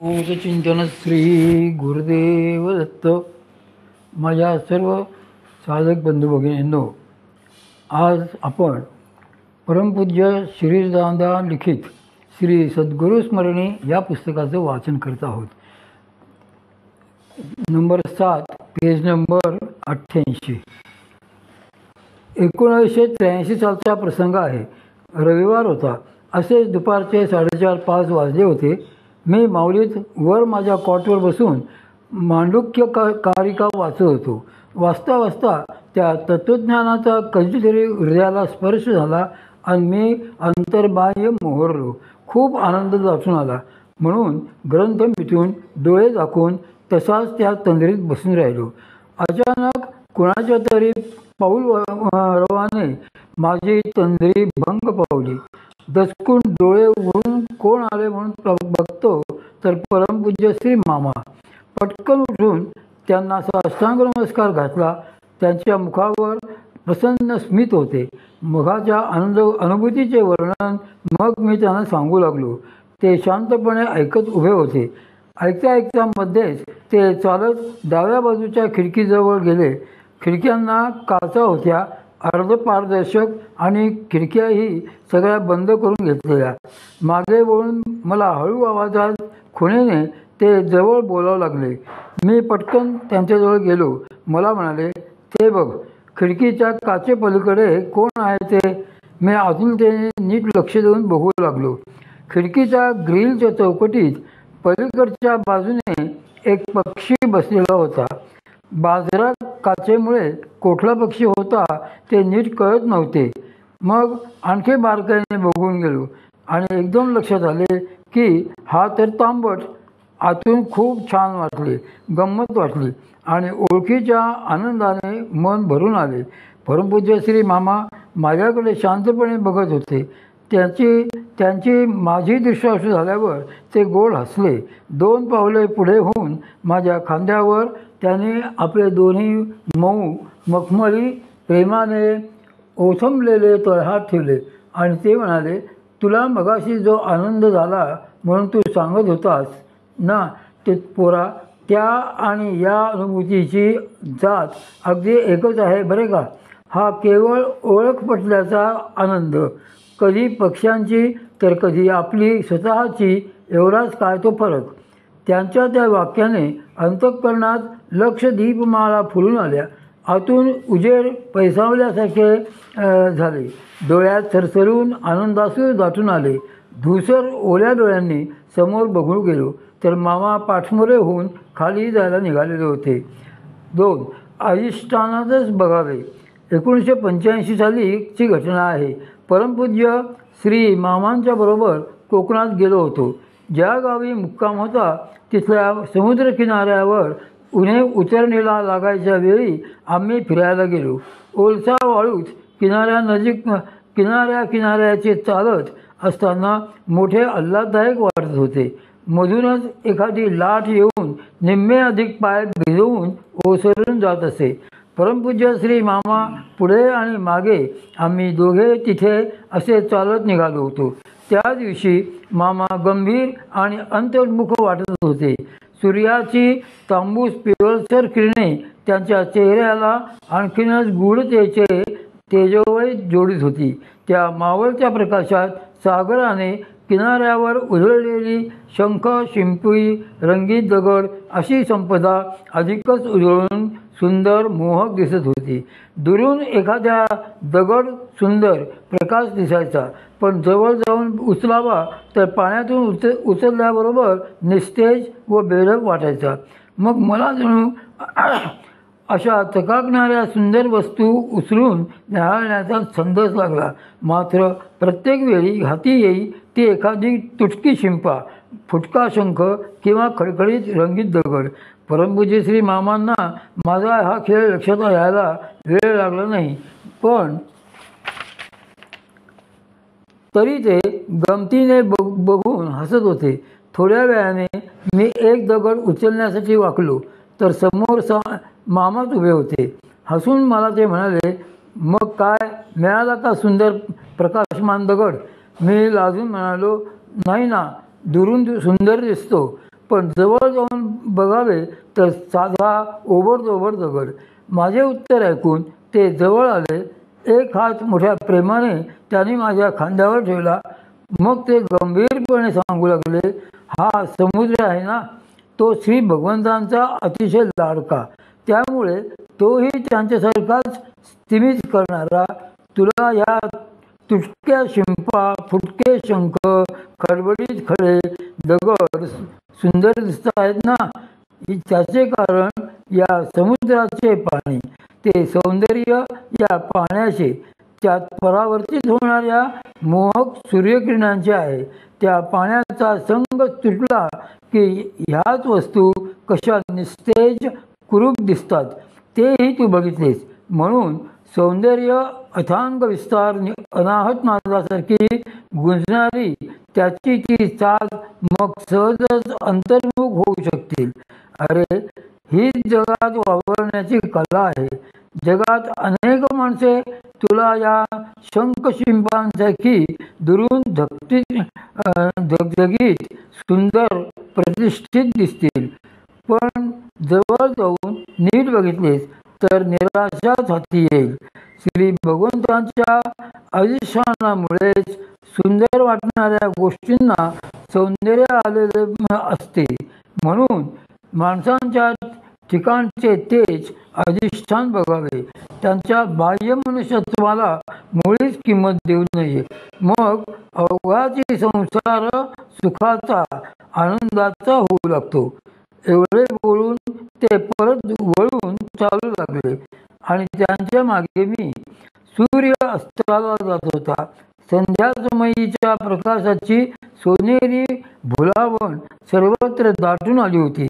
चिंतन श्री गुरुदेव दत्त. माझ्या सर्व साधक बंधू भगिनींनो, आज आपण परमपूज्य श्रीदादा लिखित श्री सद्गुरू स्मरणी या पुस्तकाचं वाचन करत आहोत. Number 7, page number 88. 1983 सालचा प्रसंग आहे. रविवार होता. असेच दुपारचे 4:30-5 वाजले होते. मी माऊलीत वर माझ्या कॉटवर बसून मांडुक्य कारिका वाचत होतो. वाचता वाचता त्या तत्त्वज्ञानाचा कधीतरी हृदयाला स्पर्श झाला आणि मी अंतर्बाह्य मोहरलो. खूप आनंद दाटून आला. म्हणून ग्रंथ मिटून डोळे झाकून तसाच त्या तंद्रीत बसून राहिलो. अचानक कुणाच्या तरी पाऊल रवाने माझी तंद्री भंग पावली. दचकून डोळे उघडून कोण आले म्हणून बघतो तर परमपूज्य श्री मामा. पटकन उठून त्यांना साष्टांग नमस्कार घातला. त्यांच्या मुखावर प्रसन्न स्मित होते. मघाच्या अनुभूतीचे वर्णन मग मी त्यांना सांगू लागलो. ते शांतपणे ऐकत उभे होते. ऐकता ऐकता मध्येच ते चालत डाव्या बाजूच्या खिडकीजवळ गेले. खिडक्यांना काचा होत्या, अर्धपारदर्शक, आणि खिडक्याही सगळ्या बंद करून घेतलेल्या. मागे वळून मला हळू आवाजात खुणेने ते जवळ बोलावू लागले. मी पटकन त्यांच्याजवळ गेलो. मला म्हणाले, ते बघ, खिडकीच्या काचेपलीकडे कोण आहे ते. मी आतुरतेने नीट लक्ष देऊन बघू लागलो. खिडकीच्या ग्रिलच्या चौकटीत पलीकडच्या बाजूने एक पक्षी बसलेला होता. बाजरा काचेमुळे कुठला पक्षी होता ते नीट कळत नव्हते. मग आणखी बारकाईने बघून गेलो आणि एकदम लक्षात आले की हा तर तांबट. आतून खूप छान वाटले, गंमत वाटली आणि ओळखीच्या आनंदाने मन भरून आले. परमपूज्य श्री मामा माझ्याकडे शांतपणे बघत होते. त्यांची माझी दृष्टाक्षी झाल्यावर ते गोड हसले. 2 पावले पुढे होऊन माझ्या खांद्यावर त्याने आपले दोन्ही मऊ मखमली प्रेमाने ओथंबलेले तळहात ठेवले आणि ते म्हणाले, तुला मगाशी जो आनंद झाला म्हणून तू सांगत होतास ना ते पोरा, त्या आणि या अनुभूतीची जात अगदी एकच आहे बरे का. हा केवळ ओळख पटल्याचा आनंद, कधी पक्ष्यांची तर कधी आपली स्वतःची, एवढाच काय तो फरक. त्यांच्या त्या वाक्याने अंतःकरणात लक्ष दीपमाळा फुलून आल्या. आतून उजेड पैसावल्यासारखे झाले. डोळ्यात सरसरून आनंदासू दाटून आले. धुसर ओल्या डोळ्यांनी समोर बघू गेलो तर मामा पाठमोरे होऊन खाली जायला निघालेले होते. 2 अधिष्ठानातच बघावे. 1985 सालीची घटना आहे. परमपूज्य श्री मामांच्या बरोबर कोकणात गेलो होतो. ज्या गावी मुक्काम होता तिथल्या समुद्रकिनाऱ्यावर उन्हे उतरणीला लागायच्या वेळी आम्ही फिरायला गेलो. ओलसा वाळूत किनाऱ्याचे चालत असताना मोठे आल्हाददायक वाटत होते. मधूनच एखादी लाट येऊन निम्मे अधिक पाय भिजवून ओसरून जात असे. परमपूज्य श्री मामा पुढे आणि मागे, आम्ही दोघे तिथे असे चालत निघालो होतो. त्या दिवशी मामा गंभीर आणि अंतर्मुख वाटत होते. सूर्याची तांबूस पिवळसर किरणे त्यांच्या चेहऱ्याला आणखीनच गूढतेचे तेजोमय जोडीत होती. त्या मावळत्या प्रकाशात सागराने किनाऱ्यावर उधळलेली शंख, शिंपी, रंगीत दगड अशी संपदा अधिकच उजळून सुंदर मोहक दिसत होती. दुरून एखाद्या दगड सुंदर प्रकाश दिसायचा, पण जवळ जाऊन उचलावा तर पाण्यातून उचलल्याबरोबर निस्तेज व बेधक वाटायचा. मग मला जणू अशा चकाकणाऱ्या सुंदर वस्तू उचलून न्याहाळण्याचा छंदच लागला. मात्र प्रत्येक वेळी हाती येई ती एखादी तुटकी शिंपा, फुटका शंख किंवा खडखडीत रंगीत दगड. परमपूज्य श्री मामांना माझा हा खेळ लक्षात यायला वेळ लागला नाही, पण तरी ते गमतीने बघून हसत होते. थोड्या वेळाने मी एक दगड उचलण्यासाठी वाकलो तर समोर मामाच उभे होते. हसून मला ते म्हणाले, मग काय मिळाला का सुंदर प्रकाशमान दगड. मी लाजून म्हणालो, नाही ना, दुरून सुंदर दिसतो, पण जवळ जाऊन बघावे तर साधा ओबडधोबड दगड. माझे उत्तर ऐकून ते जवळ आले. एक हात मोठ्या प्रेमाने त्याने माझ्या खांद्यावर ठेवला. मग ते गंभीरपणे सांगू लागले, हा समुद्र आहे ना, तो श्री भगवंतांचा अतिशय लाडका, त्यामुळे तोही त्यांच्यासारखाच स्तिमित करणारा. तुला ह्या तुटक्या शिंपा, फुटके शंख, खडबडीत खडे, दगड सुंदर दिसत आहेत ना, त्याचे कारण या समुद्राचे पाणी, ते सौंदर्य या पाण्याचे, त्यात परावर्तित होणाऱ्या मोहक सूर्यकिरणांचे आहे. त्या पाण्याचा संग तुटला की ह्याच वस्तू कशा निस्तेज कुरूप दिसतात, तेही तू बघितलेस. म्हणून सौंदर्य, अथांग विस्तार, अनाहत नादासारखी गुंजणारी त्याची ती चाल मग सहजच अंतर्मुख होऊ शकतील. अरे, हीच जगात वावरण्याची कला आहे. जगात अनेक माणसे तुला या शंखशिंपांसारखी दुरून धगधगीत, सुंदर, प्रतिष्ठित दिसतील. पण जवळ जाऊन नीट बघितलेस तर निराशाच हाती येईल. श्री भगवंतांच्या अधिष्ठानामुळेच सुंदर वाटणाऱ्या गोष्टींना सौंदर्य आलेले असते. म्हणून माणसांच्या ठिकाणचे तेच अधिष्ठान बघावे. त्यांच्या बाह्य मनुष्यत्वाला मुळीच किंमत देऊ नये. मग अवघाची संसार सुखाचा, आनंदाचा होऊ लागतो. एवढे बोलून ते परत वळून चालू लागले आणि त्यांच्या मागे मी. सूर्य अस्ताला जात होता. संध्यासमयीच्या प्रकाशाची सोनेरी भुलावण सर्वत्र दाटून आली होती.